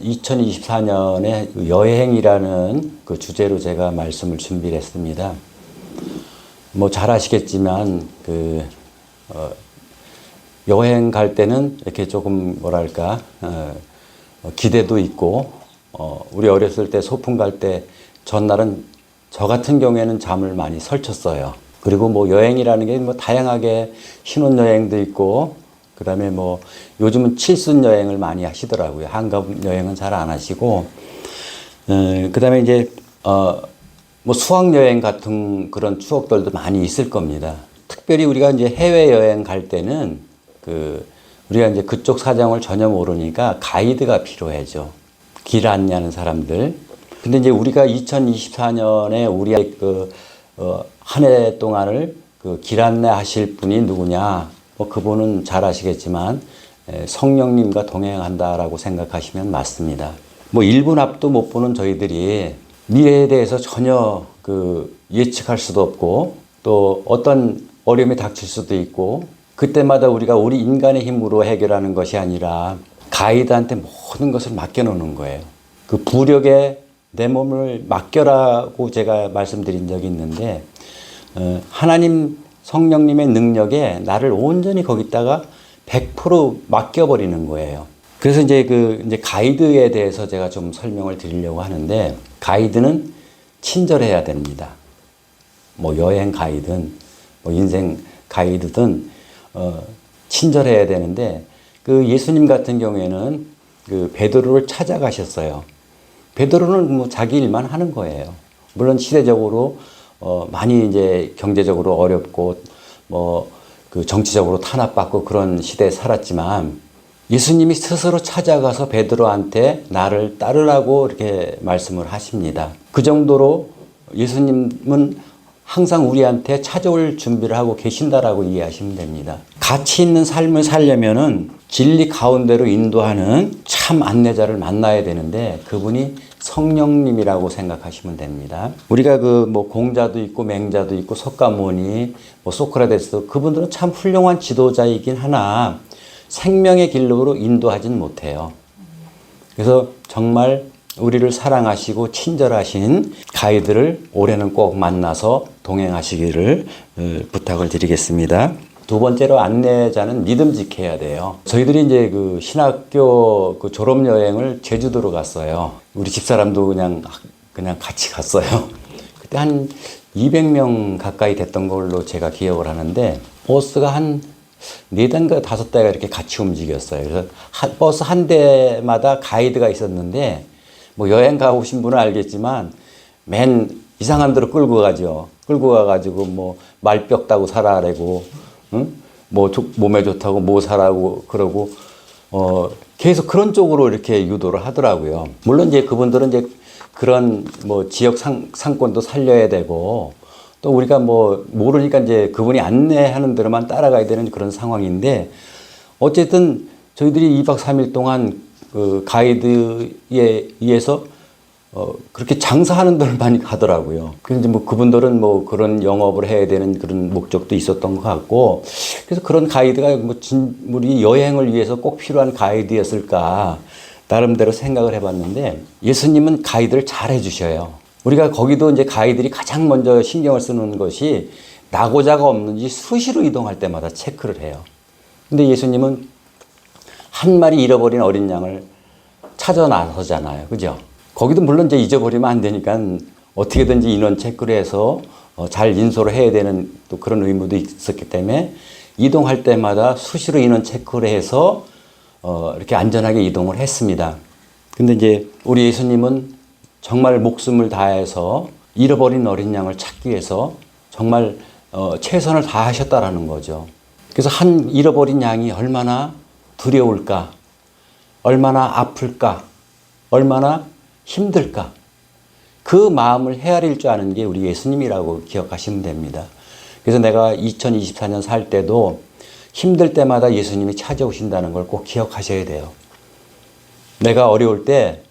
2024년에 여행이라는 그 주제로 제가 말씀을 준비를 했습니다. 뭐 잘 아시겠지만 여행 갈 때는 이렇게 조금 뭐랄까 기대도 있고 우리 어렸을 때 소풍 갈 때 전날은 저 같은 경우에는 잠을 많이 설쳤어요. 그리고 뭐 여행이라는 게 뭐 다양하게 신혼여행도 있고 그다음에 뭐 요즘은 칠순 여행을 많이 하시더라고요. 한가분 여행은 잘 안 하시고 그다음에 이제 뭐 수학여행 같은 그런 추억들도 많이 있을 겁니다. 특별히 우리가 이제 해외여행 갈 때는 우리가 이제 그쪽 사정을 전혀 모르니까 가이드가 필요하죠. 길 안내하는 사람들. 근데 이제 우리가 2024년에 우리의 한 해 동안을 길 안내하실 분이 누구냐? 뭐 그분은 잘 아시겠지만 성령님과 동행한다라고 생각하시면 맞습니다. 뭐 1분 앞도 못 보는 저희들이 미래에 대해서 전혀 예측할 수도 없고 또 어떤 어려움이 닥칠 수도 있고 그때마다 우리가 우리 인간의 힘으로 해결하는 것이 아니라 가이드한테 모든 것을 맡겨놓는 거예요. 그 부력에 내 몸을 맡겨라고 제가 말씀드린 적이 있는데 하나님 성령님의 능력에 나를 온전히 거기다가 100% 맡겨버리는 거예요. 그래서 이제 가이드에 대해서 제가 좀 설명을 드리려고 하는데 가이드는 친절해야 됩니다. 뭐 여행 가이드든 뭐 인생 가이드든 친절해야 되는데 예수님 같은 경우에는 베드로를 찾아가셨어요. 베드로는 뭐 자기 일만 하는 거예요. 물론 시대적으로 많이 이제 경제적으로 어렵고 뭐 정치적으로 탄압받고 그런 시대에 살았지만 예수님이 스스로 찾아가서 베드로한테 나를 따르라고 이렇게 말씀을 하십니다. 그 정도로 예수님은 항상 우리한테 찾아올 준비를 하고 계신다라고 이해하시면 됩니다. 가치 있는 삶을 살려면은 진리 가운데로 인도하는 참 안내자를 만나야 되는데 그분이 성령님이라고 생각하시면 됩니다. 우리가 뭐 공자도 있고 맹자도 있고 석가모니, 뭐 소크라테스 그분들은 참 훌륭한 지도자이긴 하나 생명의 길로 인도하진 못해요. 그래서 정말 우리를 사랑하시고 친절하신 가이드를 올해는 꼭 만나서 동행하시기를 부탁을 드리겠습니다. 두 번째로 안내자는 믿음직해야 돼요. 저희들이 이제 신학교 졸업여행을 제주도로 갔어요. 우리 집사람도 그냥 같이 갔어요. 그때 한 200명 가까이 됐던 걸로 제가 기억을 하는데 버스가 한 4대인가 5대가 이렇게 같이 움직였어요. 그래서 버스 한 대마다 가이드가 있었는데 뭐 여행 가보신 분은 알겠지만 맨 이상한 데로 끌고 가죠. 끌고 가가지고 뭐 말벽 따고 살아라고, 응? 뭐 몸에 좋다고 뭐 사라고 그러고 계속 그런 쪽으로 이렇게 유도를 하더라고요. 물론 이제 그분들은 이제 그런 뭐 지역 상권도 살려야 되고 또 우리가 뭐 모르니까 이제 그분이 안내하는 대로만 따라가야 되는 그런 상황인데 어쨌든 저희들이 2박 3일 동안 가이드에 의해서 그렇게 장사하는 데를 많이 가더라고요. 그런데 뭐 그분들은 뭐 그런 영업을 해야 되는 그런 목적도 있었던 것 같고 그래서 그런 가이드가 우리 여행을 위해서 꼭 필요한 가이드였을까 나름대로 생각을 해봤는데 예수님은 가이드를 잘 해주셔요. 우리가 거기도 이제 가이드들이 가장 먼저 신경을 쓰는 것이 낙오자가 없는지 수시로 이동할 때마다 체크를 해요. 근데 예수님은 한 마리 잃어버린 어린 양을 찾아 나서잖아요. 그죠? 거기도 물론 이제 잊어버리면 안 되니까 어떻게든지 인원 체크를 해서 잘 인솔을 해야 되는 또 그런 의무도 있었기 때문에 이동할 때마다 수시로 인원 체크를 해서 이렇게 안전하게 이동을 했습니다. 근데 이제 우리 예수님은 정말 목숨을 다해서 잃어버린 어린 양을 찾기 위해서 정말 최선을 다하셨다라는 거죠. 그래서 한 잃어버린 양이 얼마나 두려울까, 얼마나 아플까, 얼마나 힘들까. 그 마음을 헤아릴 줄 아는 게 우리 예수님이라고 기억하시면 됩니다. 그래서 내가 2024년 살 때도 힘들 때마다 예수님이 찾아오신다는 걸 꼭 기억하셔야 돼요. 내가 어려울 때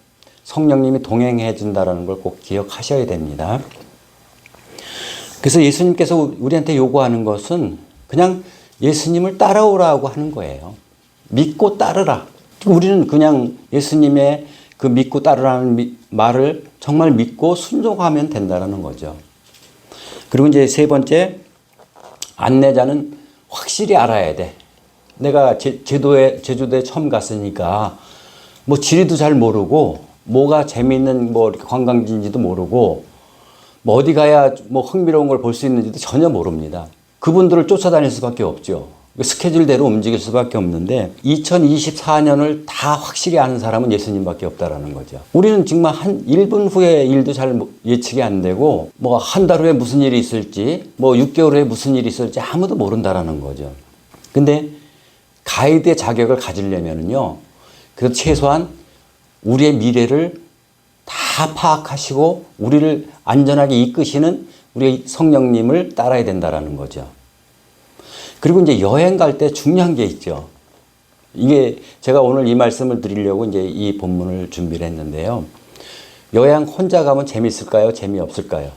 성령님이 동행해 준다는 걸 꼭 기억하셔야 됩니다. 그래서 예수님께서 우리한테 요구하는 것은 그냥 예수님을 따라오라고 하는 거예요. 믿고 따르라. 우리는 그냥 예수님의 그 믿고 따르라는 말을 정말 믿고 순종하면 된다는 거죠. 그리고 이제 세 번째, 안내자는 확실히 알아야 돼. 내가 제주도에 처음 갔으니까 뭐 지리도 잘 모르고 뭐가 재미있는 뭐 이렇게 관광지인지도 모르고 뭐 어디 가야 뭐 흥미로운 걸 볼 수 있는지도 전혀 모릅니다. 그분들을 쫓아다닐 수밖에 없죠. 스케줄대로 움직일 수밖에 없는데 2024년을 다 확실히 아는 사람은 예수님밖에 없다라는 거죠. 우리는 정말 한 1분 후에 일도 잘 예측이 안 되고 뭐 한 달 후에 무슨 일이 있을지 뭐 6개월 후에 무슨 일이 있을지 아무도 모른다라는 거죠. 근데 가이드의 자격을 가지려면은요, 그래도 최소한 우리의 미래를 다 파악하시고 우리를 안전하게 이끄시는 우리 성령님을 따라야 된다라는 거죠. 그리고 이제 여행 갈 때 중요한 게 있죠. 이게 제가 오늘 이 말씀을 드리려고 이제 이 본문을 준비를 했는데요. 여행 혼자 가면 재밌을까요? 재미없을까요?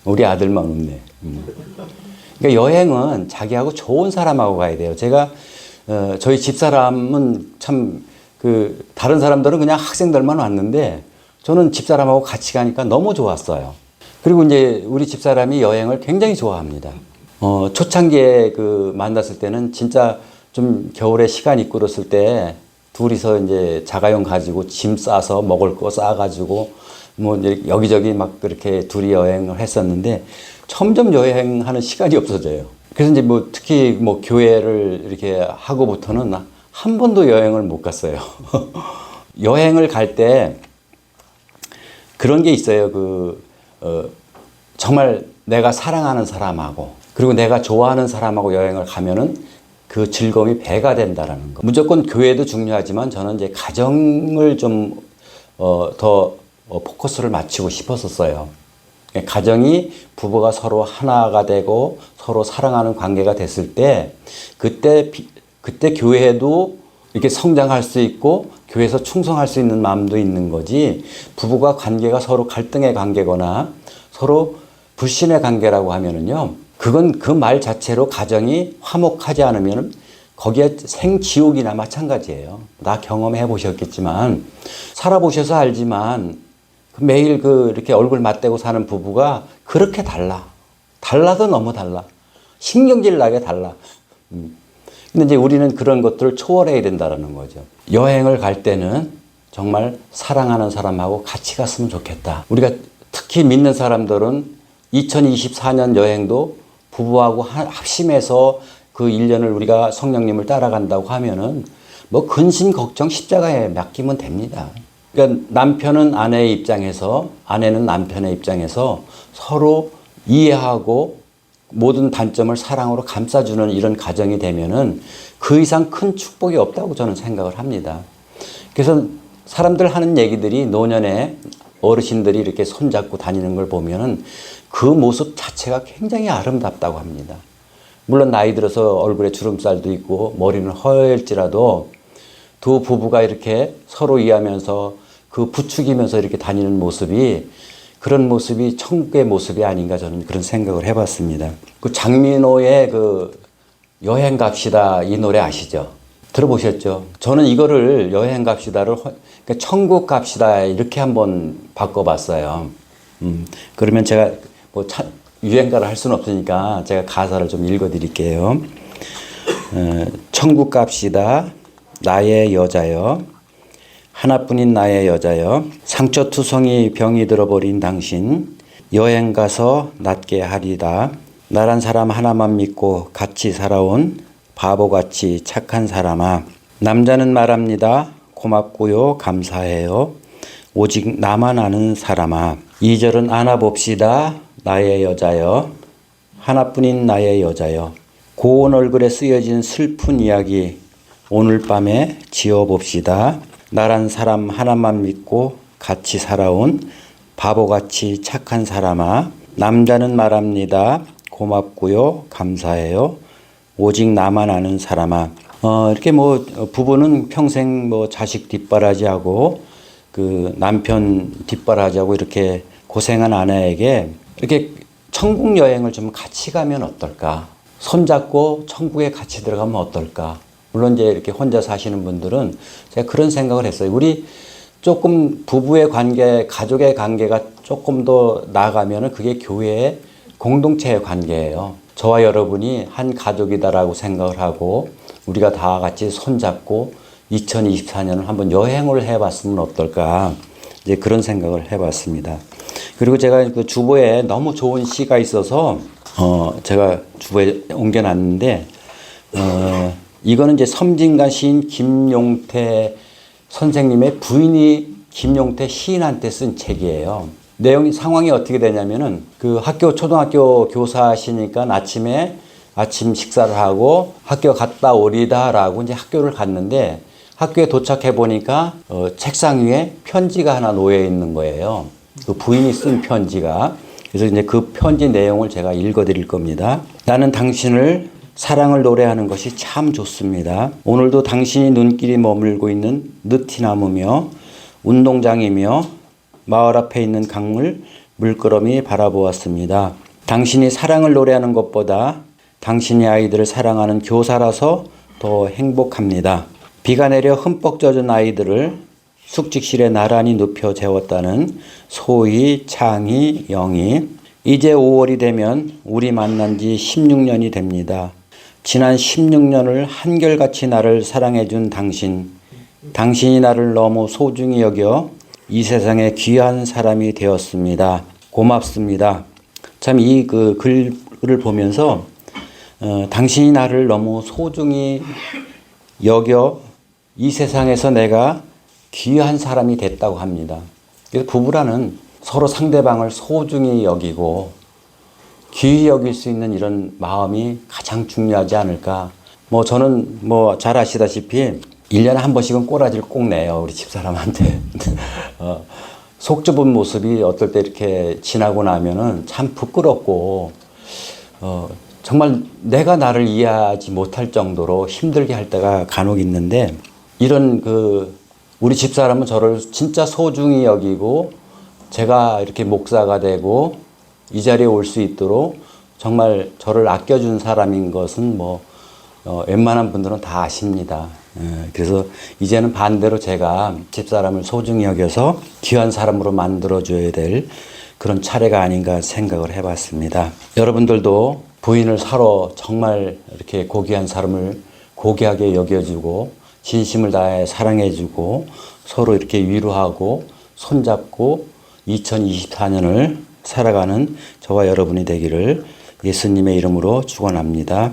우리 아들만 웃네. 그러니까 여행은 자기하고 좋은 사람하고 가야 돼요. 제가 저희 집사람은 참 다른 사람들은 그냥 학생들만 왔는데 저는 집사람하고 같이 가니까 너무 좋았어요. 그리고 이제 우리 집사람이 여행을 굉장히 좋아합니다. 초창기에 만났을 때는 진짜 좀 겨울에 시간 있고 그랬을 때 둘이서 이제 자가용 가지고 짐 싸서 먹을 거 싸가지고 뭐 이제 여기저기 막 그렇게 둘이 여행을 했었는데 점점 여행하는 시간이 없어져요. 그래서 이제 뭐 특히 뭐 교회를 이렇게 하고부터는 한 번도 여행을 못 갔어요. 여행을 갈 때 그런 게 있어요. 정말 내가 사랑하는 사람하고 그리고 내가 좋아하는 사람하고 여행을 가면은 그 즐거움이 배가 된다라는 거. 무조건 교회도 중요하지만 저는 이제 가정을 좀 더 포커스를 맞추고 싶었었어요. 가정이 부부가 서로 하나가 되고 서로 사랑하는 관계가 됐을 때 그때 교회도 이렇게 성장할 수 있고 교회에서 충성할 수 있는 마음도 있는 거지, 부부가 관계가 서로 갈등의 관계거나 서로 불신의 관계라고 하면은요, 그건 그 말 자체로 가정이 화목하지 않으면 거기에 생지옥이나 마찬가지예요. 다 경험해 보셨겠지만, 살아보셔서 알지만, 매일 이렇게 얼굴 맞대고 사는 부부가 그렇게 달라. 달라도 너무 달라. 신경질 나게 달라. 근데 이제 우리는 그런 것들을 초월해야 된다는 거죠. 여행을 갈 때는 정말 사랑하는 사람하고 같이 갔으면 좋겠다. 우리가 특히 믿는 사람들은 2024년 여행도 부부하고 합심해서 그 1년을 우리가 성령님을 따라간다고 하면은 뭐 근심 걱정 십자가에 맡기면 됩니다. 그러니까 남편은 아내의 입장에서, 아내는 남편의 입장에서 서로 이해하고 모든 단점을 사랑으로 감싸주는 이런 가정이 되면은 그 이상 큰 축복이 없다고 저는 생각을 합니다. 그래서 사람들 하는 얘기들이 노년에 어르신들이 이렇게 손잡고 다니는 걸 보면은 그 모습 자체가 굉장히 아름답다고 합니다. 물론 나이 들어서 얼굴에 주름살도 있고 머리는 허할지라도 두 부부가 이렇게 서로 이해하면서 부추기면서 이렇게 다니는 모습이, 그런 모습이 천국의 모습이 아닌가, 저는 그런 생각을 해봤습니다. 장민호의 여행 갑시다 이 노래 아시죠? 들어보셨죠? 저는 이거를 여행 갑시다를 그러니까 천국 갑시다 이렇게 한번 바꿔봤어요. 그러면 제가 뭐 유행가를 할 수는 없으니까 제가 가사를 좀 읽어드릴게요. 천국 갑시다 나의 여자여, 하나뿐인 나의 여자여, 상처투성이 병이 들어버린 당신, 여행 가서 낫게 하리다. 나란 사람 하나만 믿고 같이 살아온 바보같이 착한 사람아, 남자는 말합니다. 고맙고요 감사해요. 오직 나만 아는 사람아. 2절은 안아봅시다 나의 여자여, 하나뿐인 나의 여자여. 고운 얼굴에 쓰여진 슬픈 이야기 오늘 밤에 지어봅시다. 나란 사람 하나만 믿고 같이 살아온 바보같이 착한 사람아, 남자는 말합니다. 고맙고요 감사해요. 오직 나만 아는 사람아. 이렇게 뭐 부부는 평생 뭐 자식 뒷바라지하고 남편 뒷바라지하고 이렇게 고생한 아내에게 이렇게 천국 여행을 좀 같이 가면 어떨까? 손잡고 천국에 같이 들어가면 어떨까? 물론 이제 이렇게 혼자 사시는 분들은 제가 그런 생각을 했어요. 우리 조금 부부의 관계, 가족의 관계가 조금 더 나아가면은 그게 교회의 공동체의 관계예요. 저와 여러분이 한 가족이다라고 생각을 하고 우리가 다 같이 손잡고 2024년을 한번 여행을 해봤으면 어떨까, 이제 그런 생각을 해봤습니다. 그리고 제가 그 주보에 너무 좋은 시가 있어서 제가 주보에 옮겨놨는데 이거는 이제 섬진강 시인 김용태 선생님의 부인이 김용태 시인한테 쓴 책이에요. 내용이 상황이 어떻게 되냐면은 그 초등학교 교사시니까 아침 식사를 하고 학교 갔다 오리다라고 이제 학교를 갔는데 학교에 도착해 보니까 책상 위에 편지가 하나 놓여 있는 거예요. 그 부인이 쓴 편지가. 그래서 이제 그 편지 내용을 제가 읽어 드릴 겁니다. 나는 당신을 사랑을 노래하는 것이 참 좋습니다. 오늘도 당신이 눈길이 머물고 있는 느티나무며 운동장이며 마을 앞에 있는 강물 물끄러미 바라보았습니다. 당신이 사랑을 노래하는 것보다 당신의 아이들을 사랑하는 교사라서 더 행복합니다. 비가 내려 흠뻑 젖은 아이들을 숙직실에 나란히 눕혀 재웠다는 소희, 창희, 영희. 이제 5월이 되면 우리 만난 지 16년이 됩니다. 지난 16년을 한결같이 나를 사랑해준 당신이 나를 너무 소중히 여겨 이 세상에 귀한 사람이 되었습니다. 고맙습니다. 참 이 그 글을 보면서 당신이 나를 너무 소중히 여겨 이 세상에서 내가 귀한 사람이 됐다고 합니다. 그래서 부부라는 서로 상대방을 소중히 여기고 귀히 여길 수 있는 이런 마음이 가장 중요하지 않을까. 저는 잘 아시다시피 1년에 한 번씩은 꼬라지를 꼭 내요. 우리 집사람한테. 속 좁은 모습이 어떨 때 이렇게 지나고 나면은 참 부끄럽고, 정말 내가 나를 이해하지 못할 정도로 힘들게 할 때가 간혹 있는데, 이런 우리 집사람은 저를 진짜 소중히 여기고, 제가 이렇게 목사가 되고, 이 자리에 올 수 있도록 정말 저를 아껴준 사람인 것은 웬만한 분들은 다 아십니다. 그래서 이제는 반대로 제가 집사람을 소중히 여겨서 귀한 사람으로 만들어줘야 될 그런 차례가 아닌가 생각을 해봤습니다. 여러분들도 부인을 사러 정말 이렇게 고귀한 사람을 고귀하게 여겨주고 진심을 다해 사랑해주고 서로 이렇게 위로하고 손잡고 2024년을 살아가는 저와 여러분이 되기를 예수님의 이름으로 축원합니다.